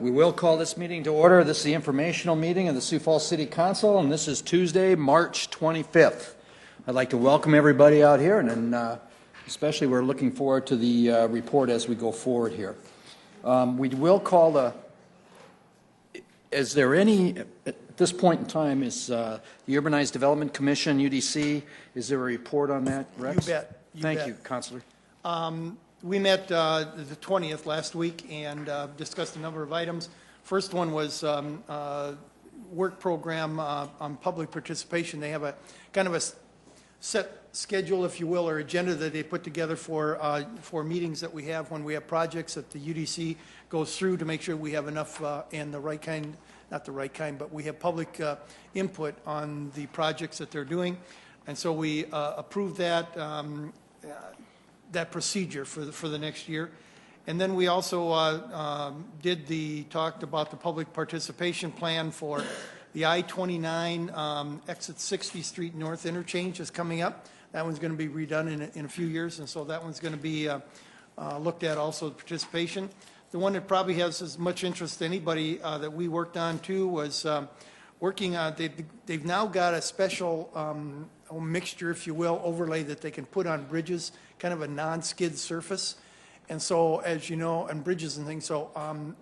We will call this meeting to order. This is the informational meeting of the Sioux Falls City Council, and this is Tuesday, March 25th. I'd like to welcome everybody out here, and especially we're looking forward to the report as we go forward here. We will call the, is there any, at this point in time, is the Urbanized Development Commission, UDC, is there a report on that, Rex? You bet. Thank you, Councilor. We met the 20th last week and discussed a number of items. First one was work program on public participation. They have a kind of a set schedule, if you will, or agenda that they put together for meetings that we have when we have projects that the UDC goes through to make sure we have enough and the right kind, not the right kind, but we have public input on the projects that they're doing. And so we approved that that procedure for the next year. And then we also talked about the public participation plan for the I-29 exit 60th Street North interchange is coming up. That one's going to be redone in a few years, and so that one's going to be looked at also, participation. The one that probably has as much interest to anybody that we worked on too was working on, they've now got a special mixture, if you will, overlay that they can put on bridges, kind of a non-skid surface. And so, as you know, and bridges and things, so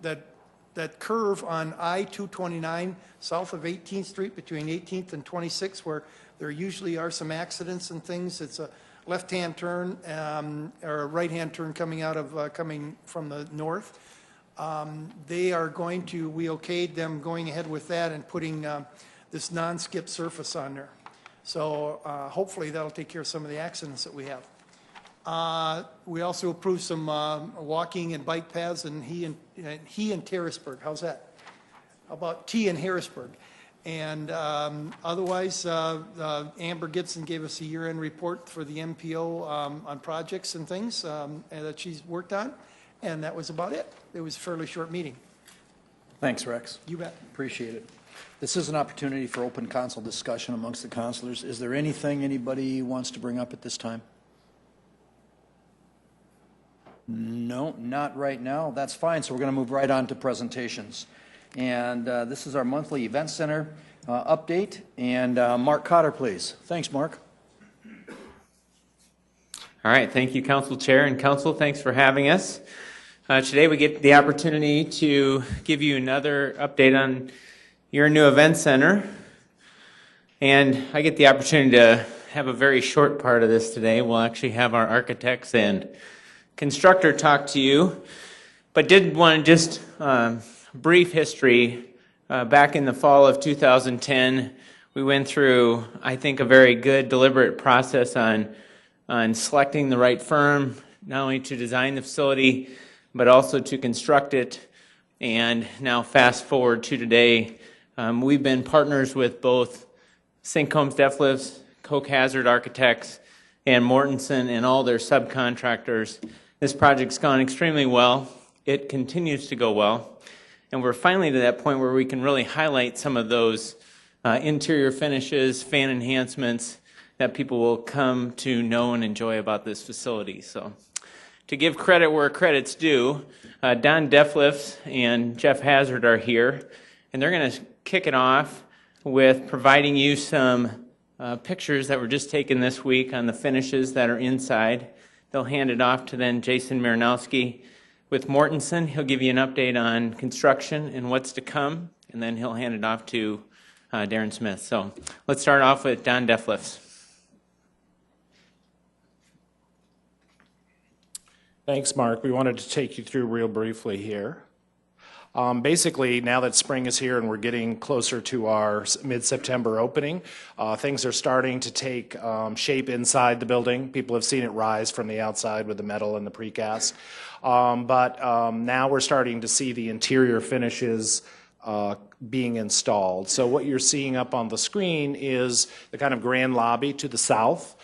that curve on I-229 south of 18th Street between 18th and 26th, where there usually are some accidents and things, it's a left-hand turn or a right-hand turn coming out of coming from the north. They are going to, we okayed them going ahead with that and putting this non-skip surface on there. So hopefully that'll take care of some of the accidents that we have. We also approved some walking and bike paths in He and Harrisburg. How's that? How about T in Harrisburg? And otherwise, Amber Gibson gave us a year-end report for the MPO on projects and things that she's worked on, and that was about it. It was a fairly short meeting. Thanks, Rex. You bet. Appreciate it. This is an opportunity for open council discussion amongst the councilors. Is there anything anybody wants to bring up at this time? No, not right now. That's fine. So we're going to move right on to presentations. And this is our monthly event center update. And Mark Cotter, please. Thanks, Mark. All right. Thank you, Council Chair and Council. Thanks for having us. Today we get the opportunity to give you another update on your new event center. And I get the opportunity to have a very short part of this today. We'll actually have our architects and constructor talk to you, but did want to just brief history. Back in the fall of 2010, we went through, I think, a very good, deliberate process on selecting the right firm, not only to design the facility, but also to construct it. And now fast forward to today, we've been partners with both St. Combs Deaf Lifts, Koch Hazard Architects, and Mortensen and all their subcontractors. This project's gone extremely well. It continues to go well. And we're finally to that point where we can really highlight some of those interior finishes, fan enhancements that people will come to know and enjoy about this facility. So to give credit where credit's due, Don Deaf Lifts and Jeff Hazard are here, and they're going to kick it off with providing you some pictures that were just taken this week on the finishes that are inside. They'll hand it off to then Jason Marinowski with Mortensen. He'll give you an update on construction and what's to come, and then he'll hand it off to Darren Smith. So let's start off with Don Deaf Lifts. Thanks, Mark. We wanted to take you through real briefly here. Basically, now that spring is here and we're getting closer to our mid-September opening, things are starting to take shape inside the building. People have seen it rise from the outside with the metal and the precast. But now we're starting to see the interior finishes being installed. So what you're seeing up on the screen is the kind of grand lobby to the south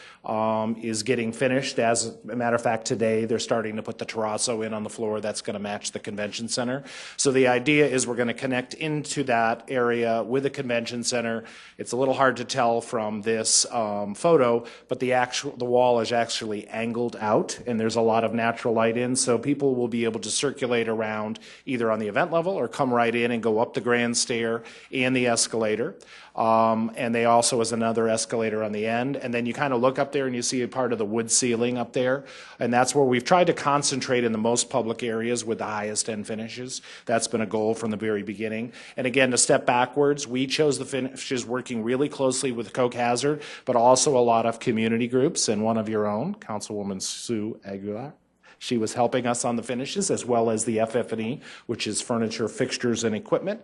is getting finished. As a matter of fact, today they're starting to put the terrazzo in on the floor that's going to match the convention center. So the idea is we're going to connect into that area with the convention center. It's a little hard to tell from this photo, but the wall is actually angled out, and there's a lot of natural light in, so people will be able to circulate around either on the event level or come right in and go up the grand stair and the escalator. And they also has another escalator on the end. And then you kind of look up there and you see a part of the wood ceiling up there. And that's where we've tried to concentrate in the most public areas with the highest end finishes. That's been a goal from the very beginning. And again, to step backwards, we chose the finishes working really closely with Coke Hazard, but also a lot of community groups and one of your own, Councilwoman Sue Aguilar. She was helping us on the finishes, as well as the FF&E, which is furniture, fixtures, and equipment.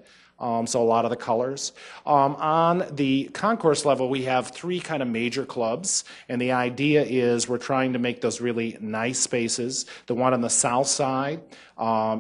So a lot of the colors. On the concourse level, we have three kind of major clubs, and the idea is we're trying to make those really nice spaces. The one on the south side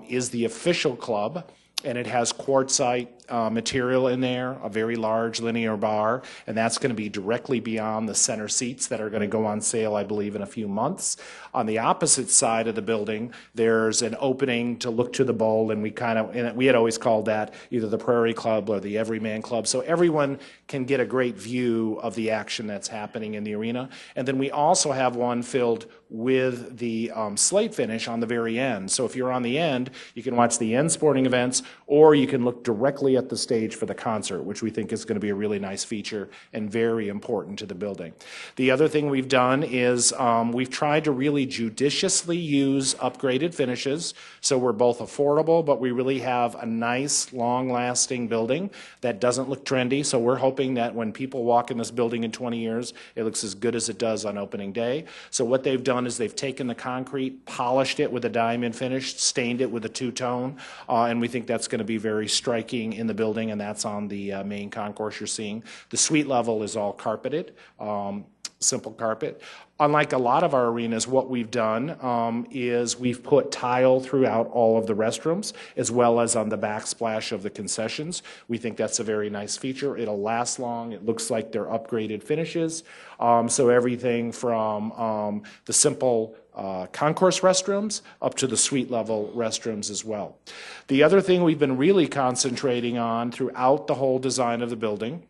is the official club, and it has quartzite material in there, a very large linear bar, and that's going to be directly beyond the center seats that are going to go on sale, I believe, in a few months. On the opposite side of the building, there's an opening to look to the bowl, and we had always called that either the Prairie Club or the Everyman Club, so everyone can get a great view of the action that's happening in the arena. And then we also have one filled with the slate finish on the very end. So if you're on the end, you can watch the end sporting events, or you can look directly at the stage for the concert, which we think is going to be a really nice feature and very important to the building. The other thing we've done is we've tried to really judiciously use upgraded finishes, so we're both affordable, but we really have a nice, long-lasting building that doesn't look trendy. So we're hoping that when people walk in this building in 20 years, it looks as good as it does on opening day. So what they've done is they've taken the concrete, polished it with a diamond finish, stained it with a two-tone, and we think that's going to be very striking in the building, and that's on the main concourse you're seeing. The suite level is all carpeted, simple carpet. Unlike a lot of our arenas, what we've done is we've put tile throughout all of the restrooms, as well as on the backsplash of the concessions. We think that's a very nice feature. It'll last long. It looks like they're upgraded finishes. So everything from the simple concourse restrooms up to the suite level restrooms as well. The other thing we've been really concentrating on throughout the whole design of the building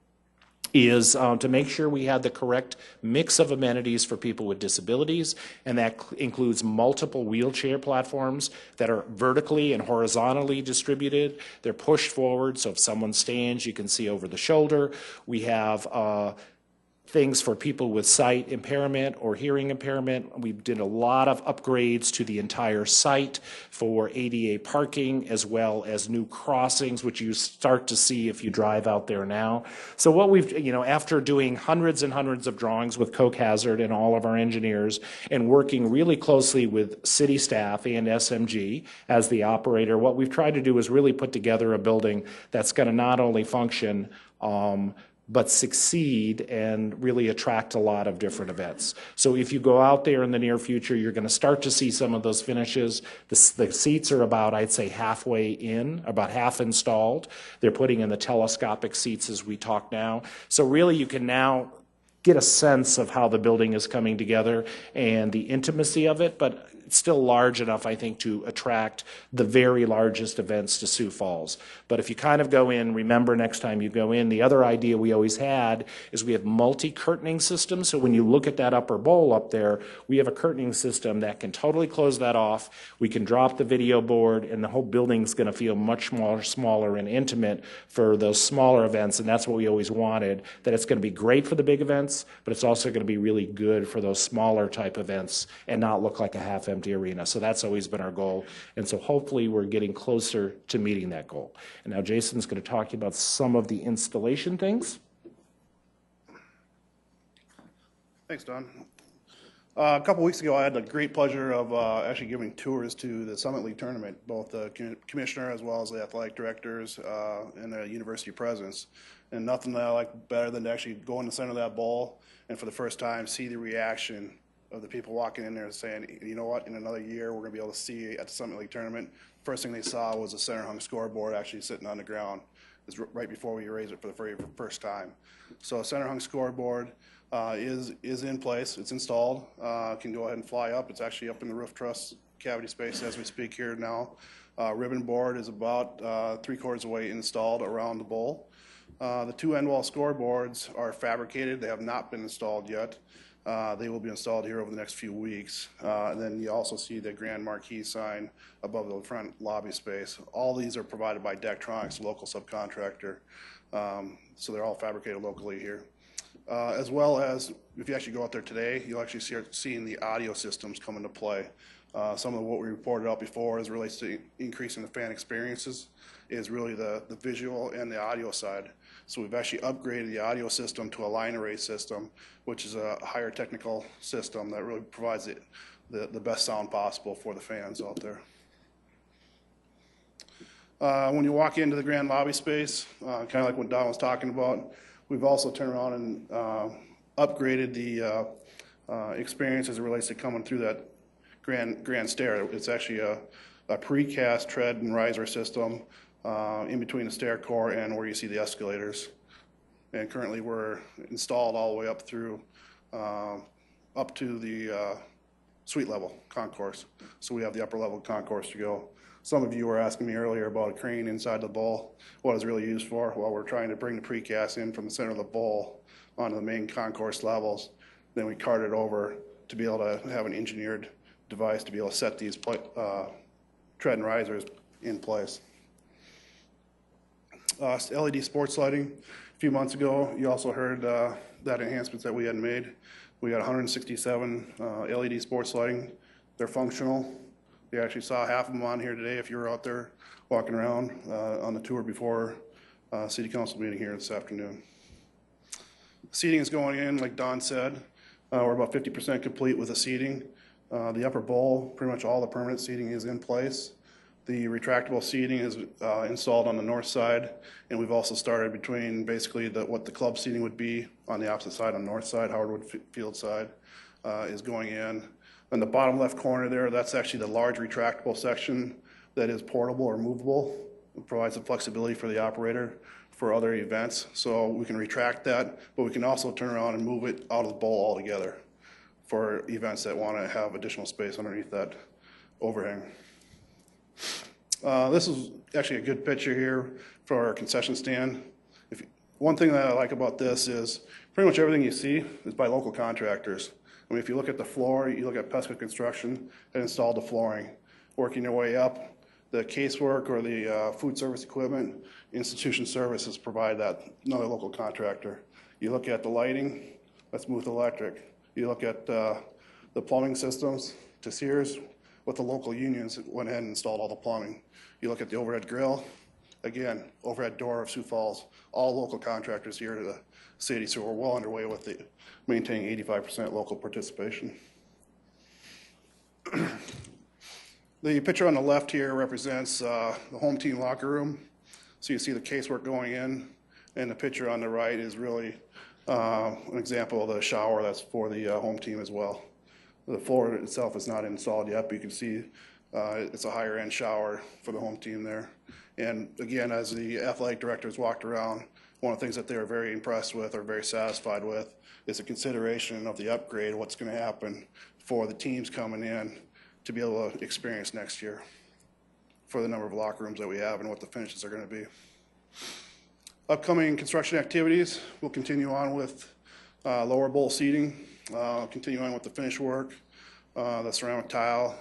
is to make sure we had the correct mix of amenities for people with disabilities, and that includes multiple wheelchair platforms that are vertically and horizontally distributed. They're pushed forward, so if someone stands, you can see over the shoulder. We have things for people with sight impairment or hearing impairment. We did a lot of upgrades to the entire site for ADA parking, as well as new crossings, which you start to see if you drive out there now. So what we've, after doing hundreds and hundreds of drawings with Coke Hazard and all of our engineers, and working really closely with city staff and SMG as the operator, what we've tried to do is really put together a building that's going to not only function but succeed and really attract a lot of different events. So if you go out there in the near future, you're going to start to see some of those finishes. The seats are about, I'd say, halfway in, about half installed. They're putting in the telescopic seats as we talk now. So really you can now get a sense of how the building is coming together and the intimacy of it, but it's still large enough, I think, to attract the very largest events to Sioux Falls. But if you kind of go in, remember next time you go in, the other idea we always had is we have multi-curtaining systems. So when you look at that upper bowl up there, we have a curtaining system that can totally close that off. We can drop the video board, and the whole building's going to feel much more smaller and intimate for those smaller events, and that's what we always wanted, that it's going to be great for the big events, but it's also going to be really good for those smaller type events and not look like a half-empty arena. So that's always been our goal, and so hopefully we're getting closer to meeting that goal. And now Jason's going to talk to you about some of the installation things. Thanks, Don. A couple weeks ago, I had the great pleasure of actually giving tours to the Summit League tournament, both the commissioner as well as the athletic directors and the university presidents. And nothing that I like better than to actually go in the center of that bowl and for the first time see the reaction of the people walking in there saying, you know what, in another year, we're going to be able to see at the Summit League tournament. First thing they saw was a center hung scoreboard actually sitting on the ground. It's right before we raised it for the very first time. So a center hung scoreboard is in place. It's installed. Can go ahead and fly up. It's actually up in the roof truss cavity space as we speak here now. Ribbon board is about 3/4 away installed around the bowl. The two end wall scoreboards are fabricated. They have not been installed yet. They will be installed here over the next few weeks. And then you also see the grand marquee sign above the front lobby space. All these are provided by Daktronics, local subcontractor. So they're all fabricated locally here. As well as, if you actually go out there today, you'll actually start seeing the audio systems come into play. Some of what we reported out before as relates to increasing the fan experiences is really the visual and the audio side. So we've actually upgraded the audio system to a line array system, which is a higher technical system that really provides the best sound possible for the fans out there. When you walk into the grand lobby space, kind of like what Don was talking about, we've also turned around and upgraded the experience as it relates to coming through that grand stair. It's actually a precast tread and riser system in between the stair core and where you see the escalators. And currently we're installed all the way up through up to the suite level concourse. So we have the upper level concourse to go. Some of you were asking me earlier about a crane inside the bowl, what it's really used for. Well, we're trying to bring the precast in from the center of the bowl onto the main concourse levels. Then we cart it over to be able to have an engineered device to be able to set these tread and risers in place. LED sports lighting. A few months ago, you also heard that enhancements that we had made. We got 167 LED sports lighting. They're functional. You actually saw half of them on here today if you were out there walking around on the tour before City Council meeting here this afternoon. Seating is going in, like Don said. We're about 50% complete with the seating. The upper bowl, pretty much all the permanent seating is in place. The retractable seating is installed on the north side, and we've also started between basically what the club seating would be on the opposite side, on the north side, Howard Wood Field side, is going in. In the bottom left corner there, that's actually the large retractable section that is portable or movable. It provides the flexibility for the operator for other events. So we can retract that, but we can also turn around and move it out of the bowl altogether for events that want to have additional space underneath that overhang. This is actually a good picture here for our concession stand. One thing that I like about this is pretty much everything you see is by local contractors. I mean, if you look at the floor, you look at Pesca Construction that installed the flooring. Working your way up, the casework or the food service equipment, Institution Services provide that, another local contractor. You look at the lighting, that's Muth Electric. You look at the plumbing systems, to Sears, with the local unions that went ahead and installed all the plumbing. You look at the overhead grill, again, overhead door of Sioux Falls, all local contractors here to the city, so we're well underway with the maintaining 85% local participation. The picture on the left here represents the home team locker room. So you see the casework going in, and the picture on the right is really an example of the shower that's for the home team as well. The floor itself is not installed yet, but you can see it's a higher end shower for the home team there. And again, as the athletic directors walked around, one of the things that they were very impressed with or very satisfied with is the consideration of the upgrade, what's going to happen for the teams coming in to be able to experience next year for the number of locker rooms that we have and what the finishes are going to be. Upcoming construction activities, we'll continue on with lower bowl seating, continue on with the finish work, the ceramic tile,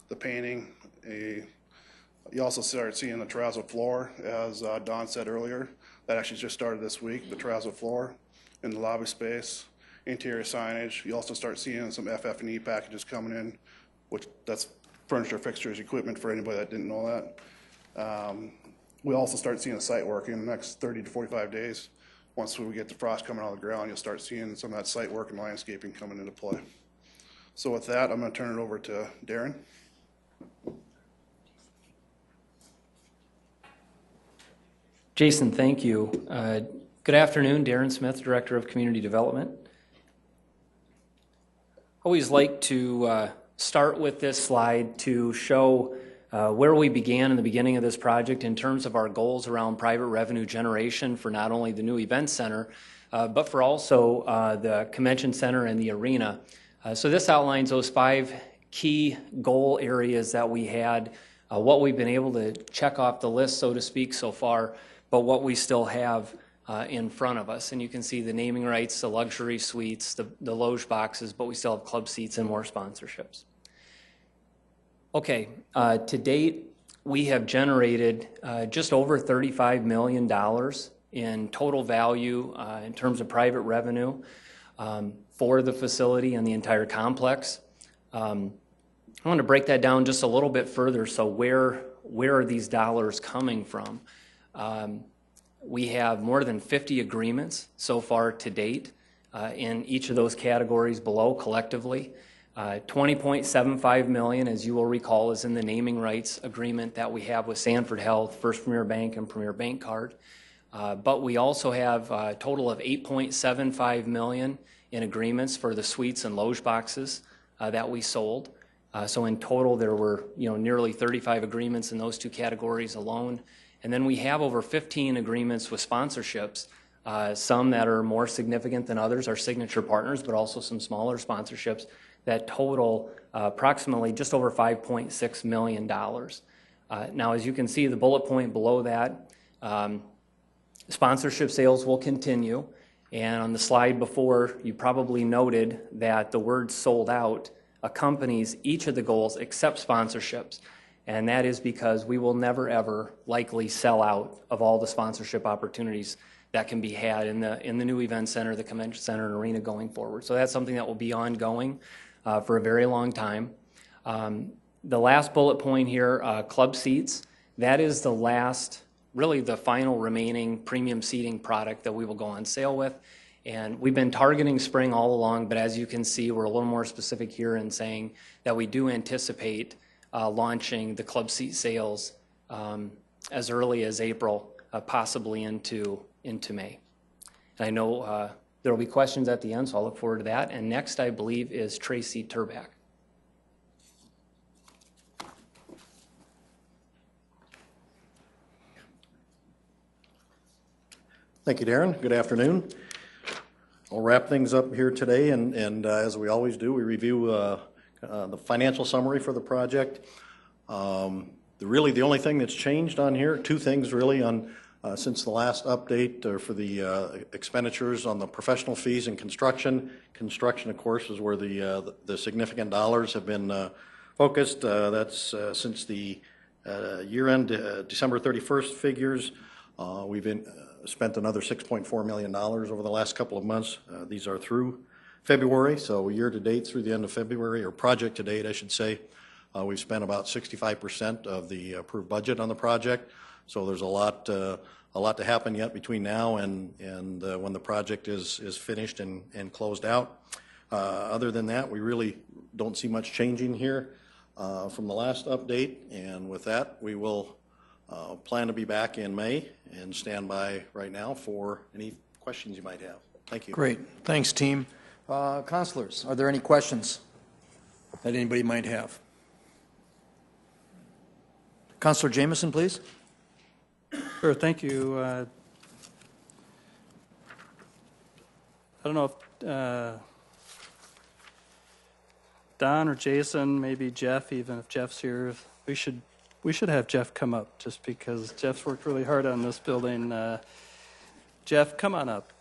the painting. You also start seeing the terrazzo floor, as Don said earlier. That actually just started this week, the terrazzo floor in the lobby space, interior signage. You also start seeing some FF&E packages coming in, which that's furniture, fixtures, equipment for anybody that didn't know that. We'll also start seeing the site work in the next 30 to 45 days. Once we get the frost coming out of the ground, you'll start seeing some of that site work and landscaping coming into play. So with that, I'm going to turn it over to Darren. Jason, thank you. Good afternoon, Darren Smith, Director of Community Development. Always like to start with this slide to show where we began in the beginning of this project in terms of our goals around private revenue generation for not only the new event center, but for also the convention center and the arena. So this outlines those 5 key goal areas that we had, what we've been able to check off the list, so to speak, so far, but what we still have in front of us. And you can see the naming rights, the luxury suites, the loge boxes, but we still have club seats and more sponsorships. Okay, to date, we have generated just over $35 million in total value in terms of private revenue for the facility and the entire complex. I want to break that down just a little bit further. So where are these dollars coming from? We have more than 50 agreements so far to date in each of those categories below collectively. $20.75 million, as you will recall, is in the naming rights agreement that we have with Sanford Health, First Premier Bank, and Premier Bank Card. But we also have a total of $8.75 million in agreements for the suites and loge boxes that we sold. So in total, there were nearly 35 agreements in those 2 categories alone. And then we have over 15 agreements with sponsorships, some that are more significant than others, our signature partners, but also some smaller sponsorships that total approximately just over $5.6 million. Now, as you can see, the bullet point below that, sponsorship sales will continue. And on the slide before, you probably noted that the word sold out accompanies each of the goals except sponsorships. And that is because we will never, ever likely sell out of all the sponsorship opportunities that can be had in the new event center, the convention center, and arena going forward. So that's something that will be ongoing for a very long time. The last bullet point here, club seats, that is the last, really the final remaining premium seating product that we will go on sale with. And we've been targeting spring all along, but as you can see, we're a little more specific here in saying that we do anticipate launching the club seat sales as early as April, possibly into May. And I know there will be questions at the end, so I'll look forward to that. And next, I believe, is Tracy Turbach. Thank you, Darren. Good afternoon. I'll wrap things up here today, and as we always do, we review the financial summary for the project. Really, the only thing that's changed on here, 2 things really on since the last update for the expenditures on the professional fees and construction. Construction, of course, is where the significant dollars have been focused. That's since the year-end December 31st figures. We've spent another $6.4 million over the last couple of months. These are through February, so year-to-date through the end of February, or project-to-date, I should say. We've spent about 65% of the approved budget on the project, so there's a lot to happen yet between now and when the project is finished and closed out. Other than that, we really don't see much changing here from the last update, and with that, we will plan to be back in May and stand by right now for any questions you might have. Thank you. Great. Thanks, team. Councilors, are there any questions that anybody might have? Councilor Jameson, please. Sure, thank you. I don't know if Don or Jason, maybe Jeff, even if Jeff's here, we should have Jeff come up just because Jeff's worked really hard on this building. Jeff, come on up.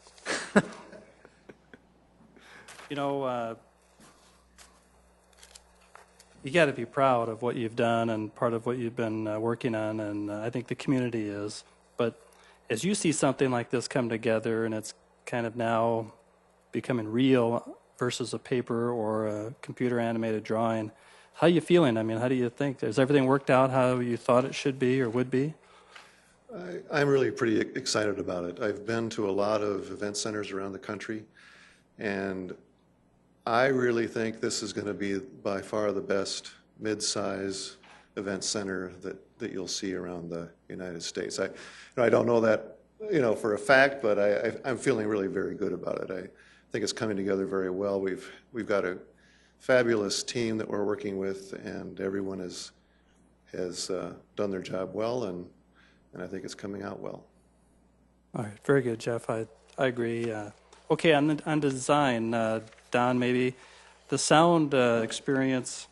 You got to be proud of what you've done and part of what you've been working on, and I think the community is. But as you see something like this come together and it's kind of now becoming real versus a paper or a computer animated drawing, how are you feeling? I mean, how do you think? Has everything worked out how you thought it should be or would be? I'm really pretty excited about it. I've been to a lot of event centers around the country, and I really think this is going to be by far the best mid-size event center that you'll see around the United States. I don't know that for a fact, but I'm feeling really very good about it. I think it's coming together very well. We've got a fabulous team that we're working with, and everyone has done their job well, and I think it's coming out well. All right, very good, Jeff. I agree. Okay, on design, Don, maybe the sound experience.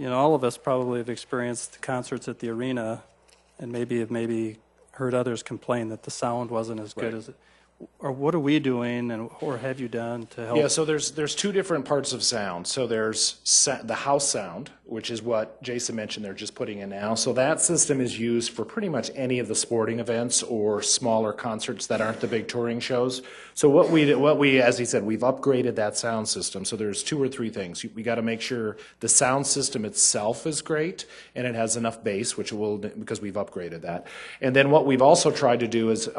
All of us probably have experienced concerts at the arena, and maybe heard others complain that the sound wasn't as good as it. Or what are we doing, or have you done to help? Yeah, so there's two different parts of sound. So there's the house sound, which is what Jason mentioned they're just putting in now. So that system is used for pretty much any of the sporting events or smaller concerts that aren't the big touring shows. So what we, as he said, we've upgraded that sound system. So there's 2 or 3 things. We got to make sure the sound system itself is great and it has enough bass, which will, because we've upgraded that. And then what we've also tried to do is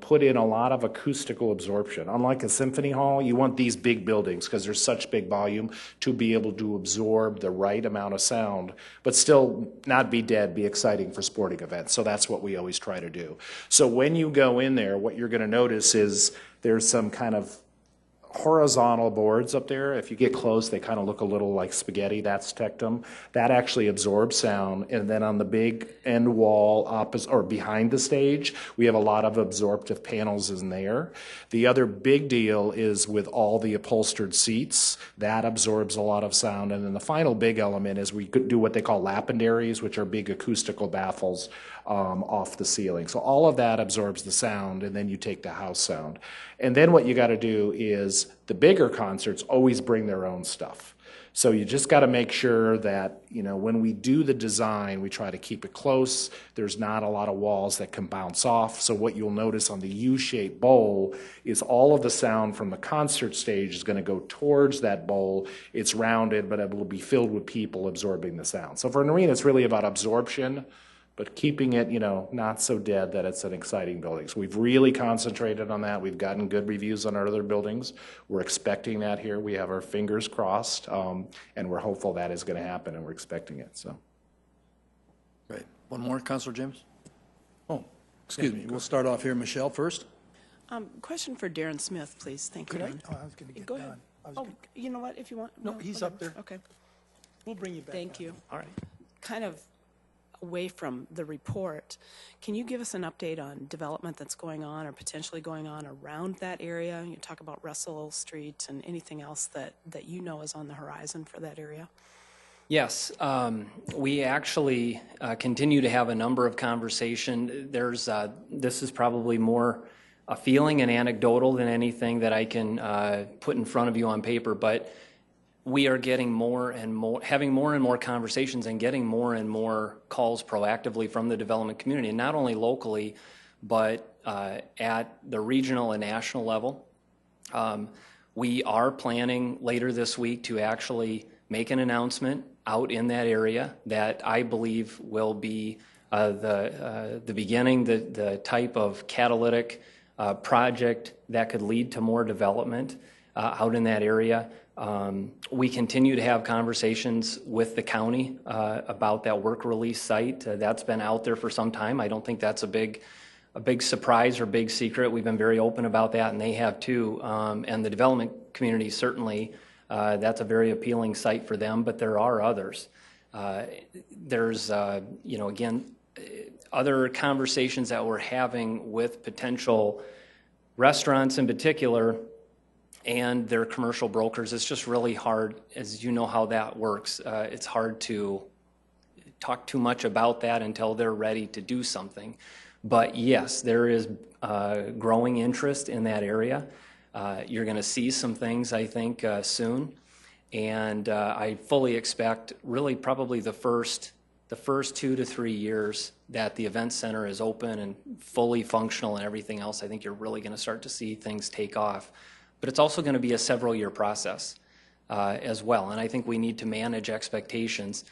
put in a lot of acoustical absorption. Unlike a symphony hall, you want these big buildings because there's such big volume to be able to absorb the right amount of sound, but still not be dead, be exciting for sporting events. So that's what we always try to do. So when you go in there, what you're going to notice is there's some kind of horizontal boards up there. If you get close, they kind of look a little like spaghetti. That's tectum. That actually absorbs sound. And then on the big end wall opposite or behind the stage, we have a lot of absorptive panels in there. The other big deal is with all the upholstered seats. That absorbs a lot of sound. And then the final big element is we could do what they call lapidaries, which are big acoustical baffles off the ceiling. So all of that absorbs the sound, and then you take the house sound. And then what you got to do is the bigger concerts always bring their own stuff. So you just got to make sure that, when we do the design, we try to keep it close. There's not a lot of walls that can bounce off. So what you'll notice on the U-shaped bowl is all of the sound from the concert stage is going to go towards that bowl. It's rounded, but it will be filled with people absorbing the sound. So for an arena, it's really about absorption, but keeping it, not so dead that it's an exciting building. So we've really concentrated on that. We've gotten good reviews on our other buildings. We're expecting that here. We have our fingers crossed, and we're hopeful that is going to happen, and we're expecting it. So, Great. One more, Councilor James? Oh, excuse me. We'll start off here. Michelle first. Question for Darren Smith, please. Thank you. Could I? Don. Oh, I was going to get Go Don. ahead. I was Oh, gonna- you know what? If you want. No, he's whatever. up there. Okay. We'll bring you back. Thank you. All right. Kind of away from the report, can you give us an update on development that's going on or potentially going on around that area? You talk about Russell Street and anything else that is on the horizon for that area? Yes, we actually continue to have a number of conversations. This is probably more a feeling and anecdotal than anything that I can put in front of you on paper, but we are getting having more and more conversations and getting more and more calls proactively from the development community, and not only locally, but at the regional and national level. We are planning later this week to actually make an announcement out in that area that I believe will be the beginning, the type of catalytic project that could lead to more development out in that area. We continue to have conversations with the county about that work release site. That's been out there for some time. I don't think that's a big surprise or big secret. We've been very open about that, and they have too. And the development community certainly, that's a very appealing site for them, but there are others. There's, again, other conversations that we're having with potential restaurants in particular and their commercial brokers. It's just really hard, as you know how that works. It's hard to talk too much about that until they're ready to do something. But yes, there is growing interest in that area. You're going to see some things, I think, soon. And I fully expect really probably the first 2 to 3 years that the event center is open and fully functional and everything else, I think you're really going to start to see things take off. But it's also going to be a several-year process as well, and I think we need to manage expectations.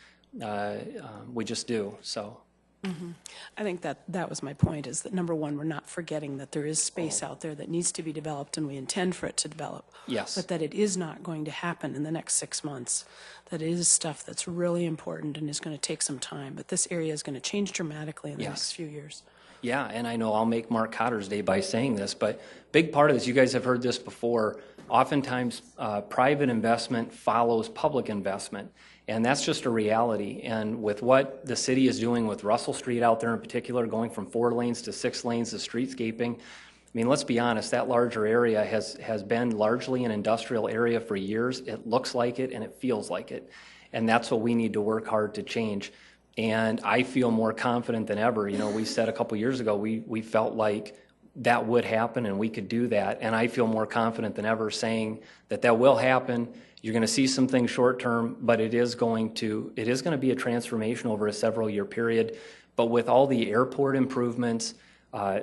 We just do, so. Mm-hmm. I think that was my point, is that number one, we're not forgetting that there is space out there that needs to be developed, and we intend for it to develop. Yes. But that it is not going to happen in the next 6 months. That it is stuff that's really important and is going to take some time. But this area is going to change dramatically in the next few years. Yeah, and I know I'll make Mark Cotter's day by saying this, but big part of this, you guys have heard this before, oftentimes private investment follows public investment, and that's just a reality. And with what the city is doing with Russell Street out there in particular, going from 4 lanes to 6 lanes of streetscaping, I mean, let's be honest, that larger area has been largely an industrial area for years. It looks like it and it feels like it. And that's what we need to work hard to change. And I feel more confident than ever. You know, we said a couple years ago, we felt like that would happen and we could do that. And I feel more confident than ever saying that that will happen. You're going to see some things short term, but it is going to be a transformation over a several year period. But with all the airport improvements,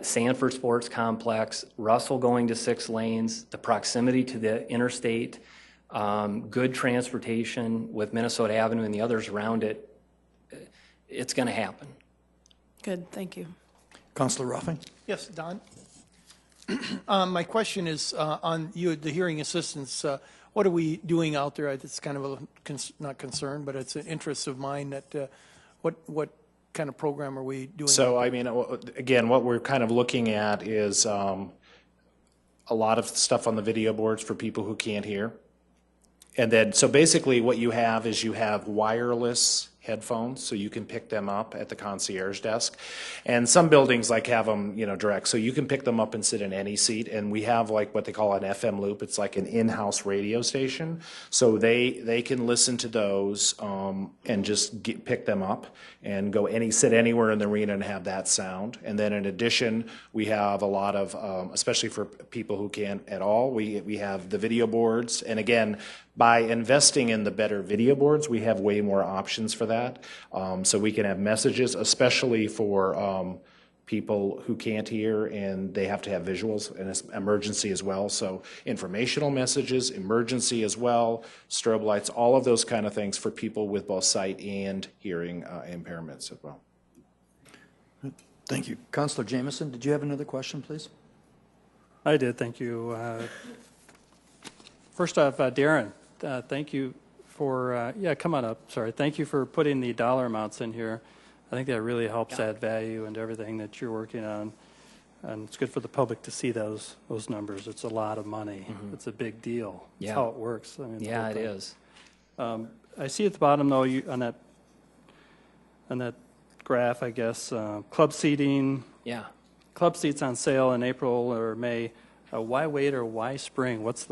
Sanford Sports Complex, Russell going to 6 lanes, the proximity to the interstate, good transportation with Minnesota Avenue and the others around it, it's going to happen. Good, thank you. Councilor Ruffing? Yes, Don? My question is on the hearing assistance. What are we doing out there? It's kind of a, not concern, but it's an interest of mine that what kind of program are we doing? So, I mean, again, what we're kind of looking at is a lot of stuff on the video boards for people who can't hear. And then, so basically what you have is you have wireless headphones, so you can pick them up at the concierge desk. And some buildings like have them, you know, direct, so you can pick them up and sit in any seat. And we have like what they call an FM loop. It's like an in-house radio station. So they can listen to those and just pick them up and sit anywhere in the arena and have that sound. And then in addition, we have a lot of, especially for people who can't at all, we have the video boards. And again, by investing in the better video boards, we have way more options for that. So we can have messages, especially for people who can't hear and they have to have visuals, and it's emergency as well. So informational messages, emergency as well, strobe lights, all of those kind of things for people with both sight and hearing impairments as well. Thank you. Councilor Jameson, did you have another question, please? I did, thank you. First off, Darren, thank you for, come on up, sorry. Thank you for putting the dollar amounts in here. I think that really helps add value into everything that you're working on. And it's good for the public to see those numbers. It's a lot of money. Mm-hmm. It's a big deal. It's how it works. I mean, yeah, it is. I see at the bottom, though, on that graph, I guess, club seating. Yeah. Club seats on sale in April or May. Why wait or why spring? Is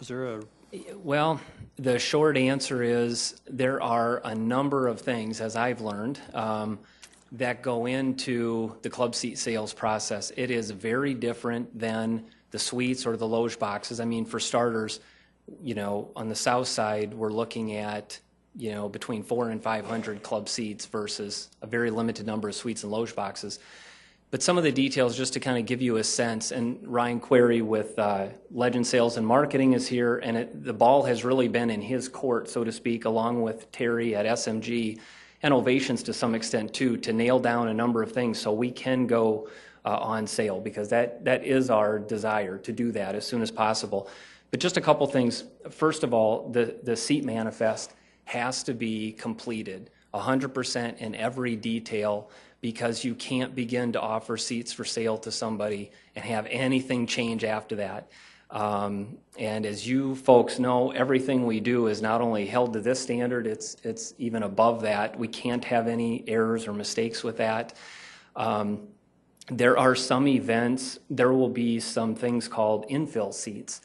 there a... Well, the short answer is there are a number of things, as I've learned, that go into the club seat sales process. It is very different than the suites or the loge boxes. I mean, for starters, you know, on the south side, we're looking at, you know, between 400 and 500 club seats versus a very limited number of suites and loge boxes. But some of the details, just to kind of give you a sense, and Ryan Query with Legend Sales and Marketing is here, and the ball has really been in his court, so to speak, along with Terry at SMG, and Ovations to some extent too, to nail down a number of things so we can go on sale, because that is our desire, to do that as soon as possible. But just a couple things. First of all, the seat manifest has to be completed 100% in every detail, because you can't begin to offer seats for sale to somebody and have anything change after that. And as you folks know, everything we do is not only held to this standard, it's even above that. We can't have any errors or mistakes with that. There are some events, there will be some things called infill seats.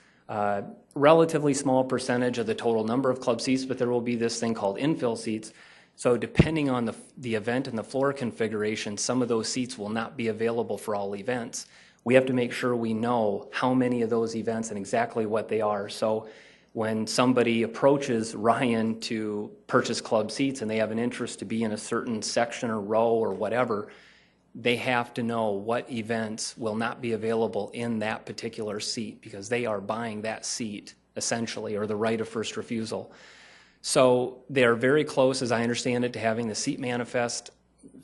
Relatively small percentage of the total number of club seats, but there will be this thing called infill seats. So depending on the event and the floor configuration, some of those seats will not be available for all events. We have to make sure we know how many of those events and exactly what they are. So when somebody approaches Ryan to purchase club seats and they have an interest to be in a certain section or row or whatever, they have to know what events will not be available in that particular seat, because they are buying that seat essentially, or the right of first refusal. So they're very close, as I understand it, to having the seat manifest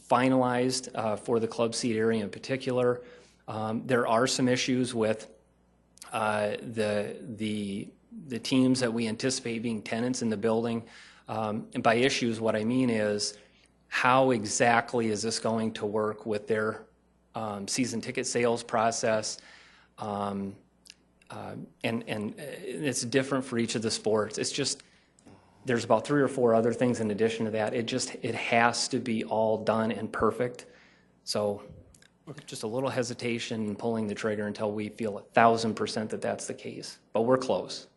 finalized for the club seat area in particular. There are some issues with the teams that we anticipate being tenants in the building. And by issues, what I mean is, how exactly is this going to work with their season ticket sales process? and it's different for each of the sports. It's just, there's about 3 or 4 other things in addition to that. It has to be all done and perfect. So just a little hesitation in pulling the trigger until we feel 1,000% that that's the case. But we're close.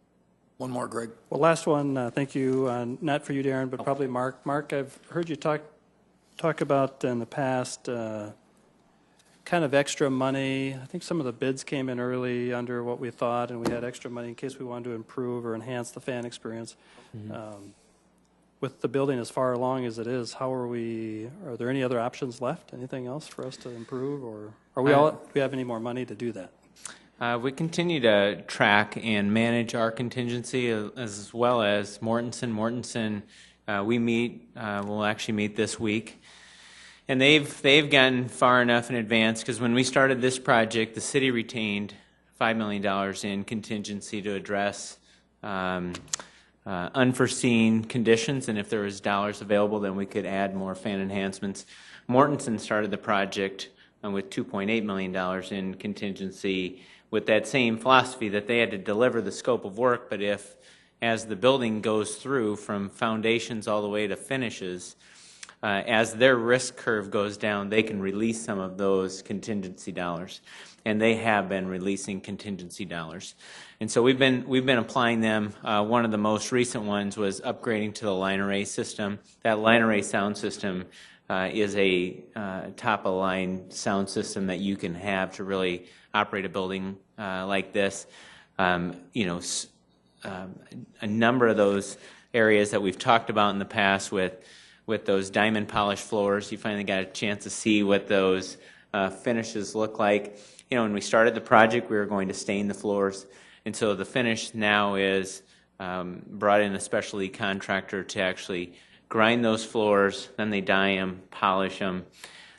One more, Greg. Well, last one, thank you, not for you, Darren, but probably Mark. Mark, I've heard you talk about in the past kind of extra money. I think some of the bids came in early under what we thought, and we had extra money in case we wanted to improve or enhance the fan experience. With the building as far along as it is, are there any other options left? Anything else for us to improve, or do we have any more money to do that? We continue to track and manage our contingency as well as Mortensen. Mortensen, we'll actually meet this week. And they've gotten far enough in advance, because when we started this project, the city retained $5 million in contingency to address unforeseen conditions, and if there was dollars available, then we could add more fan enhancements. Mortensen started the project with $2.8 million in contingency, with that same philosophy that they had to deliver the scope of work, but if, as the building goes through from foundations all the way to finishes, as their risk curve goes down, they can release some of those contingency dollars, and they have been releasing contingency dollars. And so we've been applying them. One of the most recent ones was upgrading to the line array system. That line array sound system is a top-of-line sound system that you can have to really operate a building like this. A number of those areas that we've talked about in the past with those diamond polished floors, you finally got a chance to see what those finishes look like. When we started the project, we were going to stain the floors, and so the finish now is brought in a specialty contractor to actually grind those floors, then they dye them, polish them.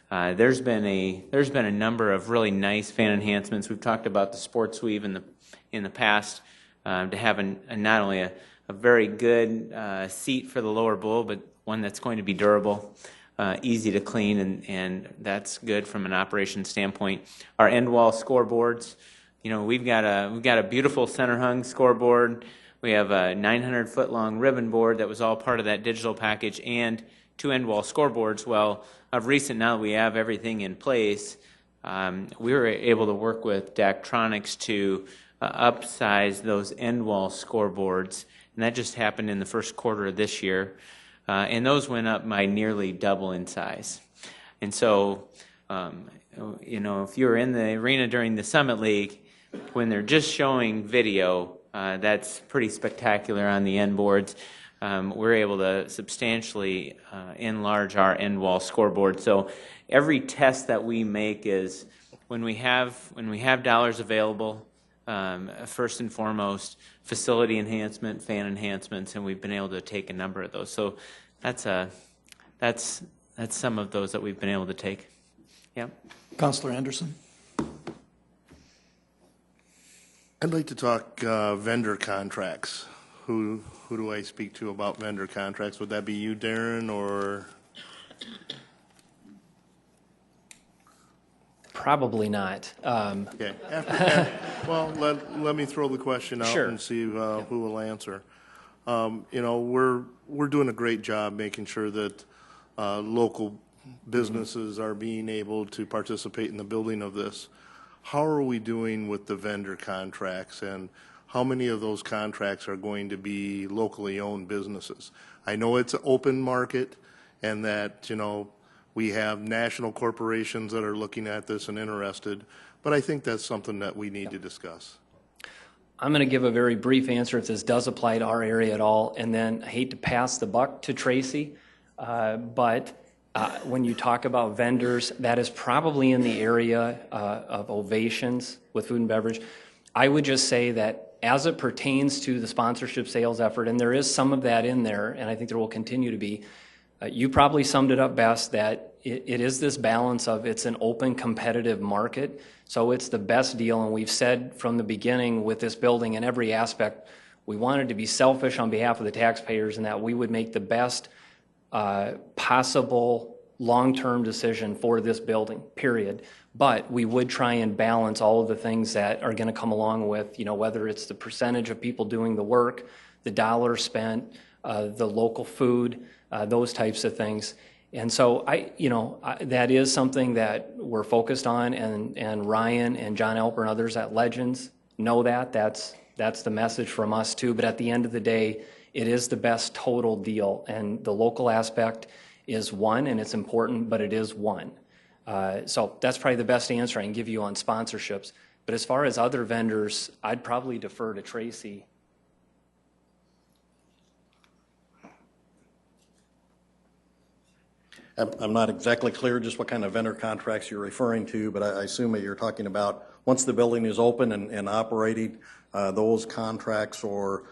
There's been a number of really nice fan enhancements. We've talked about the sports weave in the past, to have not only a very good seat for the lower bowl, but one that's going to be durable, easy to clean, and that's good from an operation standpoint. Our end wall scoreboards, we've got a beautiful center hung scoreboard. We have a 900-foot long ribbon board that was all part of that digital package, and 2 end wall scoreboards. Well, of recent, now that we have everything in place, we were able to work with Daktronics to upsize those end wall scoreboards, and that just happened in the first quarter of this year. And those went up by nearly double in size. And so, if you're in the arena during the Summit League, when they're just showing video, that's pretty spectacular on the end boards. We're able to substantially enlarge our end wall scoreboard. So every test that we make is when we have dollars available, first and foremost, facility enhancement, fan enhancements, and we've been able to take a number of those. So that's some of those that we've been able to take. Yeah. Councilor Anderson. I'd like to talk vendor contracts. Who do I speak to about vendor contracts? Would that be you, Darren, or? Probably not. Okay. Well, let me throw the question out and see who will answer. We're doing a great job making sure that local businesses are being able to participate in the building of this. How are we doing with the vendor contracts, and how many of those contracts are going to be locally owned businesses? I know it's an open market, and that, we have national corporations that are looking at this and interested, but I think that's something that we need to discuss. I'm going to give a very brief answer if this does apply to our area at all, and then I hate to pass the buck to Tracy, but when you talk about vendors, that is probably in the area of ovations with food and beverage. I would just say that as it pertains to the sponsorship sales effort, and there is some of that in there, and I think there will continue to be, you probably summed it up best, that it is this balance of it's an open competitive market, so it's the best deal, and we've said from the beginning with this building in every aspect, we wanted to be selfish on behalf of the taxpayers and that we would make the best possible long-term decision for this building, period. But we would try and balance all of the things that are going to come along with, whether it's the percentage of people doing the work, the dollars spent, the local food, those types of things. And so that is something that we're focused on, and Ryan and John Alper and others at Legends know that. That's the message from us too. But at the end of the day, it is the best total deal, and the local aspect is one, and it's important, but it is one. So that's probably the best answer I can give you on sponsorships. But as far as other vendors, I'd probably defer to Tracy. I'm not exactly clear just what kind of vendor contracts you're referring to, but I assume that you're talking about once the building is open and operating, those contracts or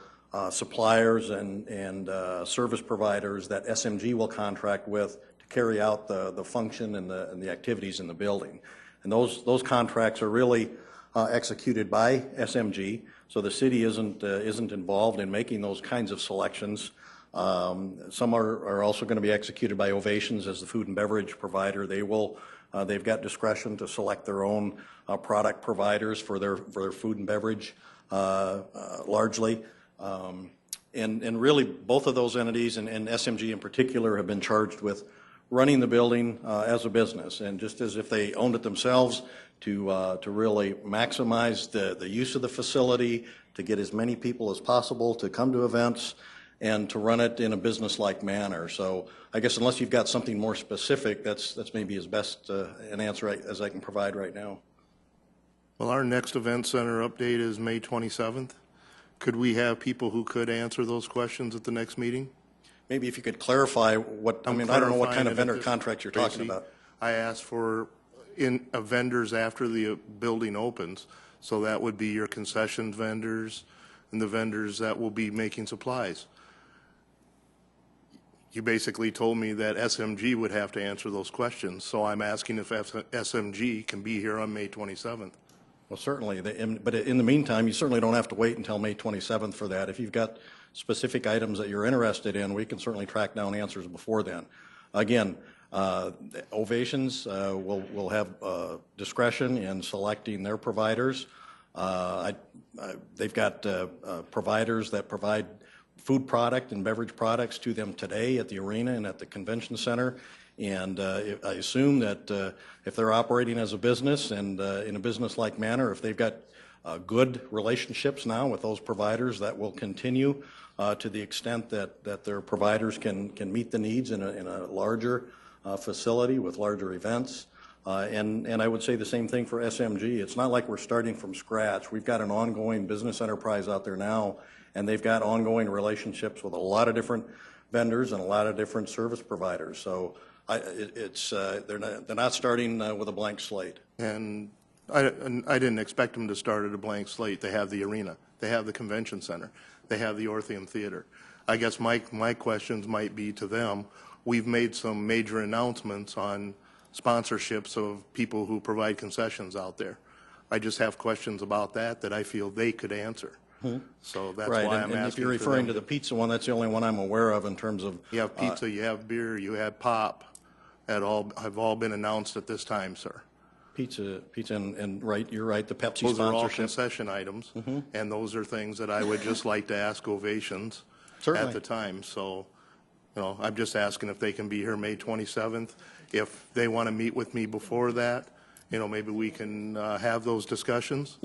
suppliers and service providers that SMG will contract with to carry out the function and the activities in the building. And those contracts are really executed by SMG, so the city isn't involved in making those kinds of selections. Some are also going to be executed by Ovations as the food and beverage provider. They've got discretion to select their own product providers for their food and beverage largely. And really both of those entities and SMG in particular have been charged with running the building as a business, and just as if they owned it themselves, to really maximize the use of the facility, to get as many people as possible to come to events, and to run it in a business-like manner. So I guess unless you've got something more specific, that's maybe as best an answer as I can provide right now. Well, our next event center update is May 27th. Could we have people who could answer those questions at the next meeting? Maybe if you could clarify I don't know what kind of vendor contracts you're talking about. I asked for vendors after the building opens, so that would be your concession vendors and the vendors that will be making supplies. You basically told me that SMG would have to answer those questions, so I'm asking if SMG can be here on May 27th. Well, certainly, but in the meantime, you certainly don't have to wait until May 27th for that. If you've got specific items that you're interested in, we can certainly track down answers before then. Again, Ovations will have discretion in selecting their providers. They've got providers that provide food product and beverage products to them today at the arena and at the convention center. And I assume that if they're operating as a business and in a business-like manner, if they've got good relationships now with those providers, that will continue to the extent that their providers can meet the needs in a larger facility with larger events. And I would say the same thing for SMG. It's not like we're starting from scratch. We've got an ongoing business enterprise out there now, and they've got ongoing relationships with a lot of different vendors and a lot of different service providers. So they're not starting with a blank slate. And I didn't expect them to start at a blank slate. They have the arena, they have the convention center, they have the Orpheum Theater. I guess my questions might be to them. We've made some major announcements on sponsorships of people who provide concessions out there. I just have questions about that I feel they could answer. So that's why I'm asking. And if you're referring to the pizza one, that's the only one I'm aware of in terms of. You have pizza, you have beer, you have pop. Have all been announced at this time, sir. Pizza, and right, you're right, the Pepsi sponsorship. Those are all concession items, and those are things that I would just like to ask Ovations at the time. So, I'm just asking if they can be here May 27th. If they want to meet with me before that, maybe we can have those discussions.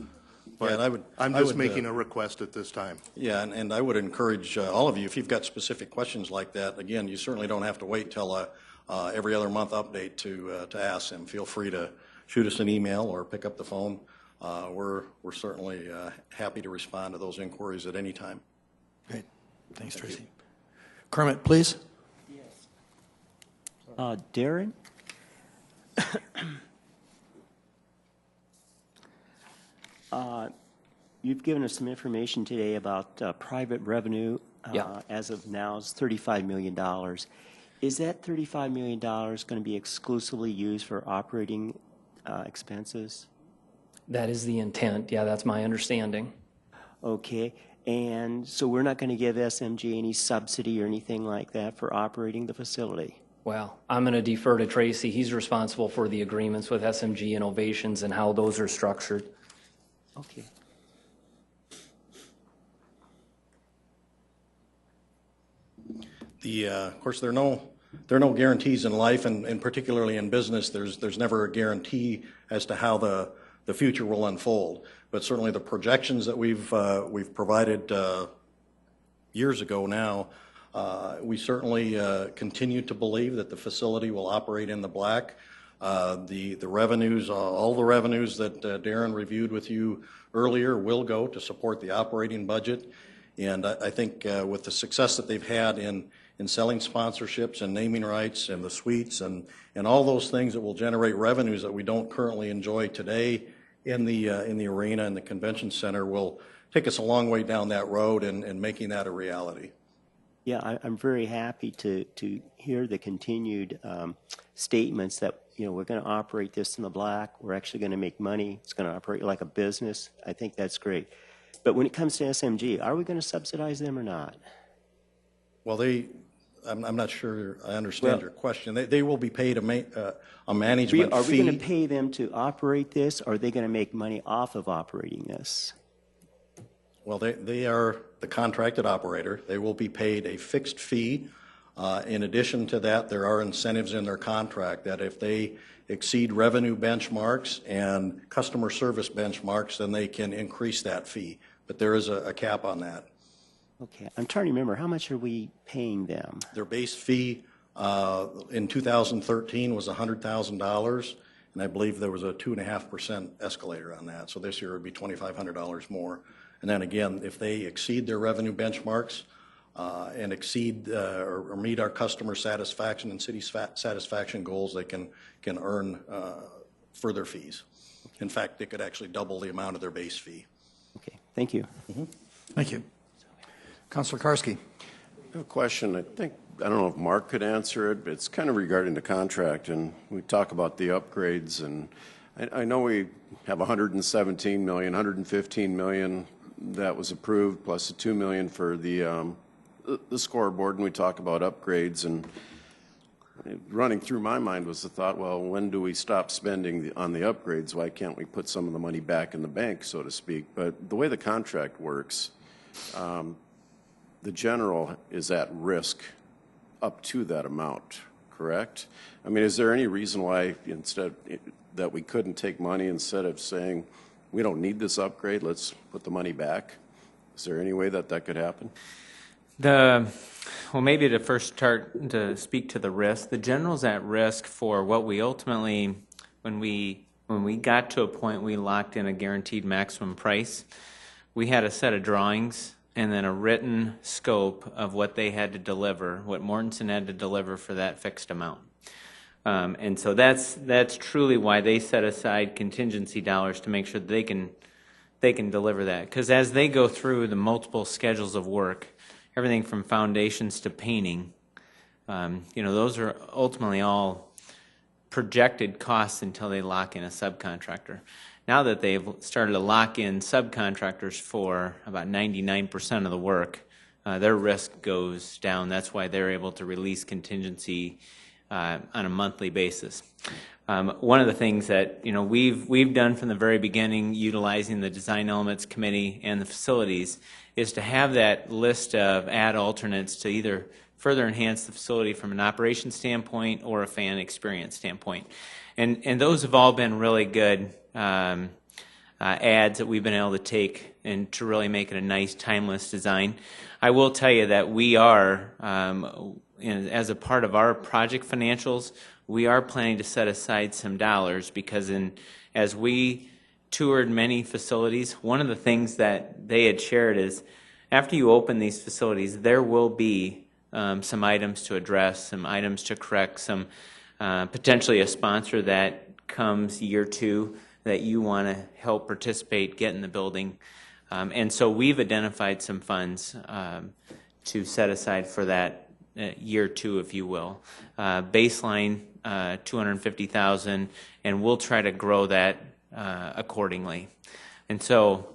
But yeah, I'm just making a request at this time. Yeah, and I would encourage all of you, if you've got specific questions like that, again, you certainly don't have to wait till every other month update to ask them. Feel free to shoot us an email or pick up the phone. We're certainly happy to respond to those inquiries at any time. Great. Thanks, Tracy. Kermit, please. Yes. Darren? You've given us some information today about private revenue. As of now, is $35 million. Is that $35 million going to be exclusively used for operating expenses? That is the intent. Yeah, that's my understanding. Okay. And so we're not going to give SMG any subsidy or anything like that for operating the facility? Well, I'm going to defer to Tracy. He's responsible for the agreements with SMG Innovations and how those are structured. Okay. Of course, there are no guarantees in life, and particularly in business, there's never a guarantee as to how the future will unfold. But certainly the projections that we've provided years ago now, we certainly continue to believe that the facility will operate in the black. The revenues, all the revenues that Darren reviewed with you earlier will go to support the operating budget. And I think with the success that they've had in selling sponsorships and naming rights and the suites and all those things that will generate revenues that we don't currently enjoy today in the arena and the convention center will take us a long way down that road and making that a reality. Yeah, I'm very happy to hear the continued statements that, you know, we're going to operate this in the black. We're actually going to make money. It's going to operate like a business. I think that's great. But when it comes to SMG, are we going to subsidize them or not? Well, I'm not sure I understand your question. They will be paid a management fee. Are we going to pay them to operate this, or are they going to make money off of operating this? Well, they are the contracted operator. They will be paid a fixed fee. In addition to that, there are incentives in their contract that if they exceed revenue benchmarks and customer service benchmarks, then they can increase that fee. But there is a cap on that. Okay, I'm trying to remember, how much are we paying them? Their base fee in 2013 was $100,000, and I believe there was a 2.5% escalator on that. So this year it would be $2,500 more. And then again, if they exceed their revenue benchmarks and exceed or meet our customer satisfaction and city satisfaction goals, they can earn further fees. In fact, they could actually double the amount of their base fee. Okay, thank you. Mm-hmm. Thank you. Councilor Karski. I have a question. I don't know if Mark could answer it, but it's kind of regarding the contract, and we talk about the upgrades, and I know we have $117 million, $115 million that was approved, plus the $2 million for the scoreboard, and we talk about upgrades, and running through my mind was the thought, well, when do we stop spending on the upgrades? Why can't we put some of the money back in the bank, so to speak? But the way the contract works, the general is at risk up to that amount, correct? I mean, is there any reason why that we couldn't take money instead of saying, we don't need this upgrade, let's put the money back? Is there any way that could happen? Well, maybe to first start to speak to the risk, the general's at risk for what we ultimately, when we got to a point we locked in a guaranteed maximum price, we had a set of drawings and then a written scope of what they had to deliver, what Mortensen had to deliver for that fixed amount. And so that's truly why they set aside contingency dollars to make sure that they can deliver that. Because as they go through the multiple schedules of work, everything from foundations to painting, those are ultimately all projected costs until they lock in a subcontractor. Now that they've started to lock in subcontractors for about 99% of the work, their risk goes down. That's why they're able to release contingency on a monthly basis. One of the things that we've done from the very beginning, utilizing the Design Elements Committee and the facilities, is to have that list of add alternates to either further enhance the facility from an operations standpoint or a fan experience standpoint. And those have all been really good ads that we've been able to take and to really make it a nice, timeless design. I will tell you that we are, as a part of our project financials, we are planning to set aside some dollars because as we toured many facilities, one of the things that they had shared is after you open these facilities, there will be some items to address, some items to correct, some potentially a sponsor that comes year two that you want to help participate, get in the building. And so we've identified some funds to set aside for that year two, if you will. Baseline $250,000, and we'll try to grow that accordingly. And so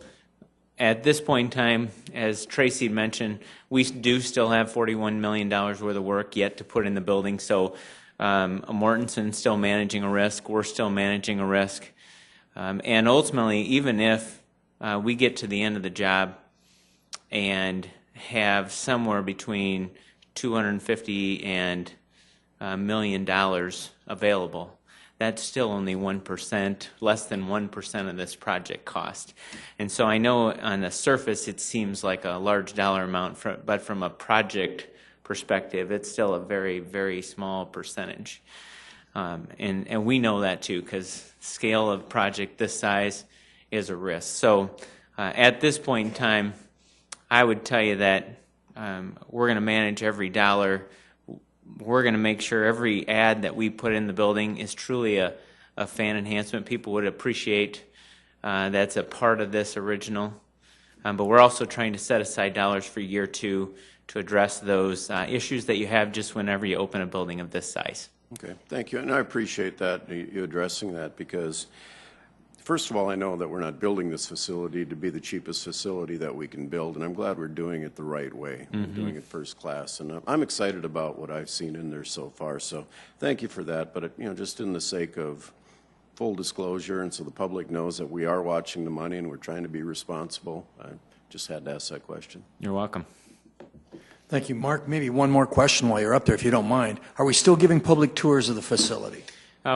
At this point in time, as Tracy mentioned, we do still have $41 million worth of work yet to put in the building. So Mortensen's still managing a risk. We're still managing a risk. And ultimately, even if we get to the end of the job and have somewhere between $250 and $1 million available, that's still only 1%, less than 1% of this project cost. And so I know on the surface it seems like a large dollar amount, but from a project perspective, it's still a very, very small percentage. And we know that too, because scale of project this size is a risk. So at this point in time, I would tell you that we're going to manage every dollar. We're going to make sure every ad that we put in the building is truly a fan enhancement. People would appreciate that's a part of this original. But we're also trying to set aside dollars for year 2 to address those issues that you have just whenever you open a building of this size. Okay, thank you. And I appreciate that, you addressing that, because first of all, I know that we're not building this facility to be the cheapest facility that we can build, and I'm glad we're doing it the right way. We're doing it first class, and I'm excited about what I've seen in there so far. So thank you for that. But just in the sake of full disclosure, and so the public knows that we are watching the money and we're trying to be responsible, I just had to ask that question. You're welcome. Thank you. Mark, maybe one more question while you're up there, if you don't mind. Are we still giving public tours of the facility?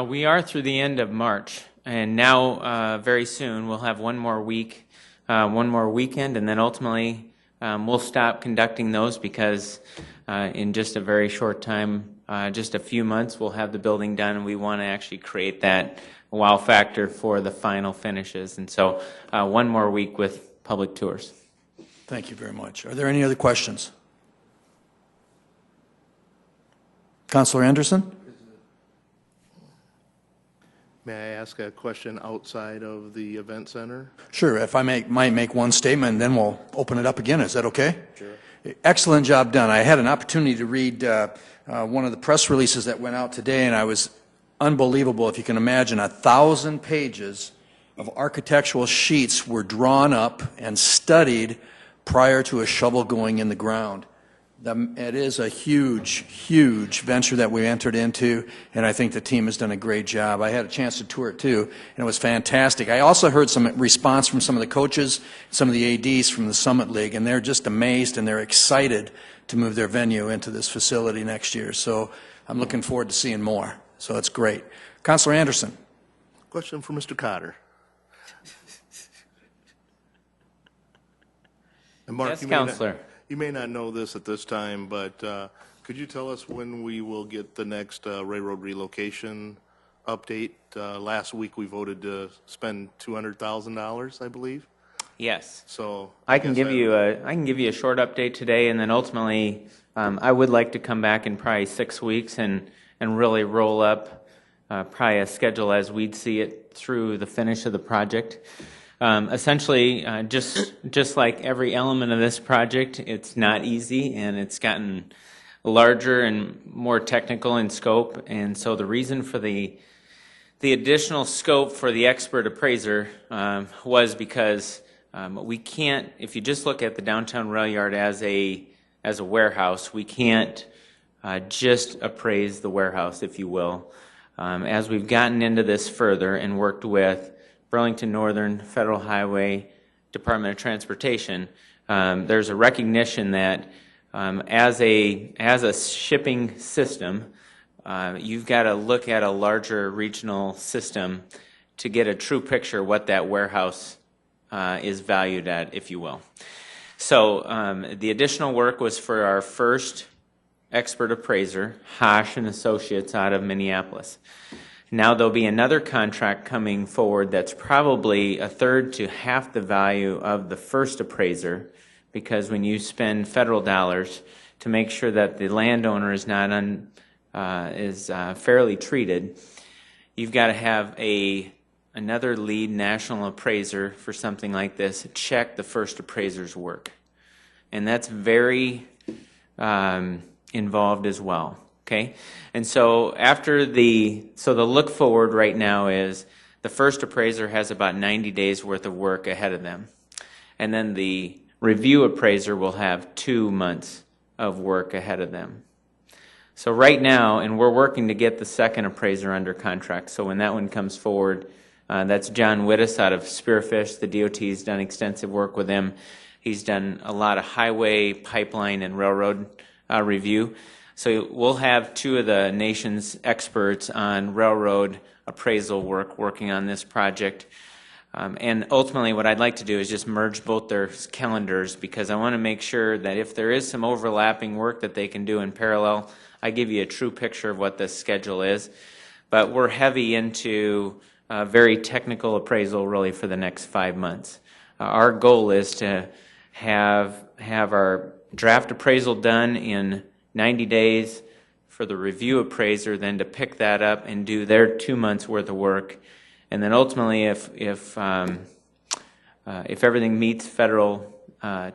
We are through the end of March. And now, very soon, we'll have one more week, one more weekend, and then ultimately we'll stop conducting those because in just a very short time, just a few months, we'll have the building done, and we want to actually create that wow factor for the final finishes. And so one more week with public tours. Thank you very much. Are there any other questions? Councilor Anderson? May I ask a question outside of the event center? Sure. If I might make one statement, and then we'll open it up again. Is that okay? Sure. Excellent job done. I had an opportunity to read one of the press releases that went out today, and I was unbelievable. If you can imagine, 1,000 pages of architectural sheets were drawn up and studied prior to a shovel going in the ground. It is a huge, huge venture that we entered into, and I think the team has done a great job. I had a chance to tour it too, and it was fantastic. I also heard some response from some of the coaches, some of the ADs from the Summit League, and they're just amazed and they're excited to move their venue into this facility next year. So I'm looking forward to seeing more. So that's great. Councilor Anderson. Question for Mr. Cotter. And Mark, Yes, Councilor. You may not know this at this time, but could you tell us when we will get the next railroad relocation update? Last week we voted to spend $200,000, I believe. Yes. So I can give you a short update today, and then ultimately I would like to come back in probably 6 weeks and really roll up probably a schedule as we'd see it through the finish of the project. Essentially, just like every element of this project, it's not easy, and it's gotten larger and more technical in scope. And so the reason for the additional scope for the expert appraiser was because we can't, if you just look at the downtown rail yard as a warehouse, we can't just appraise the warehouse, if you will. As we've gotten into this further and worked with Burlington Northern, Federal Highway, Department of Transportation, there's a recognition that as a shipping system, you've got to look at a larger regional system to get a true picture of what that warehouse is valued at, if you will. So the additional work was for our first expert appraiser, Hosh and Associates out of Minneapolis. Now there'll be another contract coming forward that's probably a third to half the value of the first appraiser, because when you spend federal dollars to make sure that the landowner is not fairly treated, you've got to have another lead national appraiser for something like this check the first appraiser's work, and that's very involved as well. Okay, and so the look forward right now is the first appraiser has about 90 days worth of work ahead of them. and then the review appraiser will have 2 months of work ahead of them. So right now, and we're working to get the second appraiser under contract, so when that one comes forward, that's John Wittes out of Spearfish. The DOT's done extensive work with him. He's done a lot of highway, pipeline, and railroad review. So we'll have 2 of the nation's experts on railroad appraisal work working on this project. And ultimately what I'd like to do is just merge both their calendars, because I want to make sure that if there is some overlapping work that they can do in parallel, I give you a true picture of what this schedule is. But we're heavy into very technical appraisal really for the next 5 months. Our goal is to have our draft appraisal done in 90 days, for the review appraiser then to pick that up and do their 2 months worth of work. And then ultimately, if everything meets federal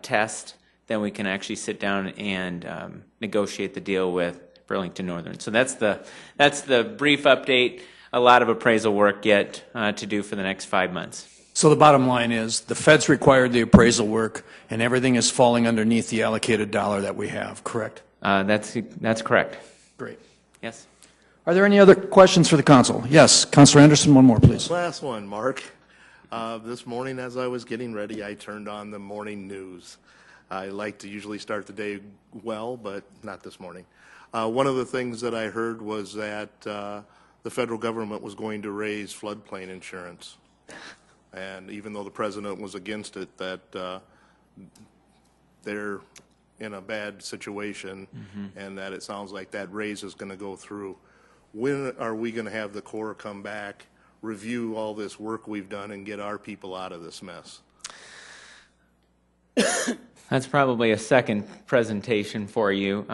test, then we can actually sit down and negotiate the deal with Burlington Northern. So that's the brief update. A lot of appraisal work yet to do for the next 5 months. So the bottom line is the feds required the appraisal work, and everything is falling underneath the allocated dollar that we have, correct? That's correct. Great. Yes. Are there any other questions for the council? Yes, Councilor Anderson, one more, please. Last one, Mark. This morning as I was getting ready, I turned on the morning news. I like to usually start the day well, but not this morning. One of the things that I heard was that the federal government was going to raise floodplain insurance. And even though the president was against it, that they're in a bad situation, and that it sounds like that raise is going to go through. When are we going to have the Corps come back, review all this work we've done, and get our people out of this mess? That's probably a second presentation for you.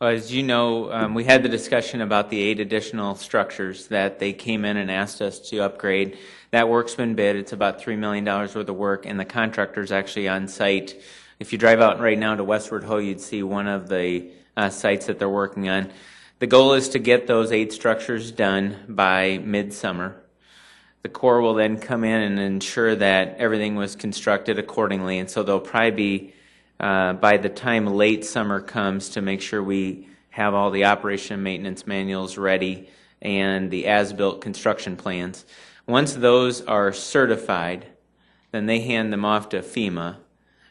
As you know, we had the discussion about the 8 additional structures that they came in and asked us to upgrade. That work's been bid. It's about $3 million worth of work, and the contractor's actually on site. If you drive out right now to Westward Ho, you'd see one of the sites that they're working on. The goal is to get those 8 structures done by midsummer. The Corps will then come in and ensure that everything was constructed accordingly, and so they'll probably be, by the time late summer comes, to make sure we have all the operation and maintenance manuals ready and the as-built construction plans. Once those are certified, then they hand them off to FEMA,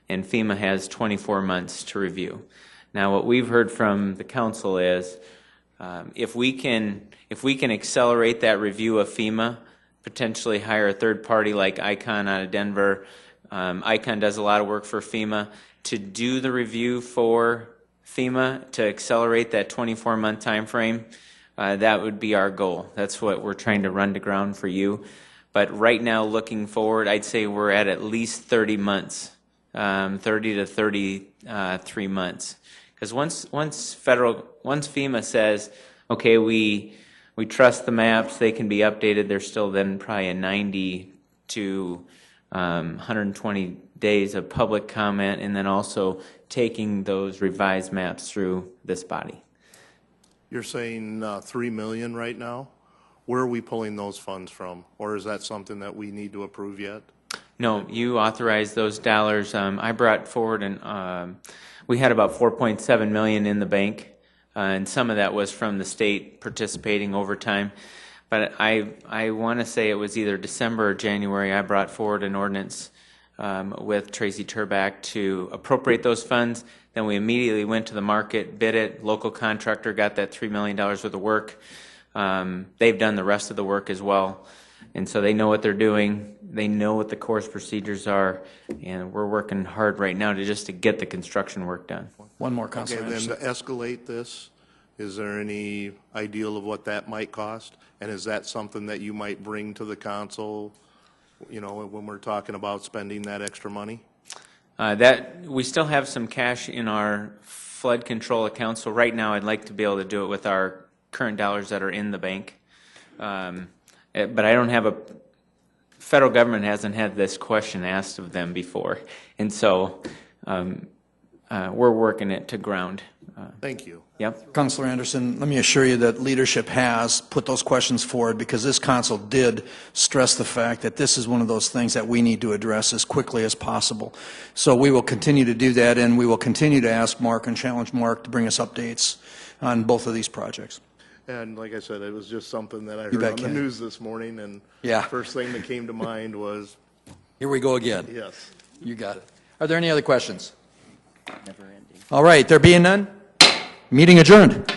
and FEMA has 24 months to review. Now, what we've heard from the council is if we can accelerate that review of FEMA, potentially hire a third party like Icon out of Denver. Icon does a lot of work for FEMA to do the review for FEMA to accelerate that 24-month time frame. That would be our goal. That's what we're trying to run to ground for you. But right now, looking forward, I'd say we're at least 30 months, 30 to 33 months. Because once FEMA says, okay, we trust the maps, they can be updated, there's still then probably a 90 to 120 days of public comment, and then also taking those revised maps through this body. You're saying $3 million right now? Where are we pulling those funds from? Or is that something that we need to approve yet? No, you authorized those dollars. I brought forward, and we had about $4.7 million in the bank, and some of that was from the state participating over time. But I want to say it was either December or January, I brought forward an ordinance with Tracy Turback to appropriate those funds. Then we immediately went to the market, bid it, local contractor got that $3 million worth of work. They've done the rest of the work as well. And so they know what they're doing. They know what the course procedures are. And we're working hard right now to get the construction work done. One more, Councilor Okay, then Anderson. to escalate this, is there any ideal of what that might cost? And is that something that you might bring to the council, you know, when we're talking about spending that extra money? That we still have some cash in our flood control account. So right now I'd like to be able to do it with our current dollars that are in the bank. But I don't have federal government hasn't had this question asked of them before. And so we're working it to ground. Thank you. Yep. Councilor Anderson, let me assure you that leadership has put those questions forward because this council did stress the fact that this is one of those things that we need to address as quickly as possible. So we will continue to do that, and we will continue to ask Mark and challenge Mark to bring us updates on both of these projects. And like I said, it was just something that I You heard bet, on the Ken. news this morning, and Yeah. first thing that came to mind was, Here we go again. yes. You got it. Are there any other questions? Never ending. All right, there being none, meeting adjourned.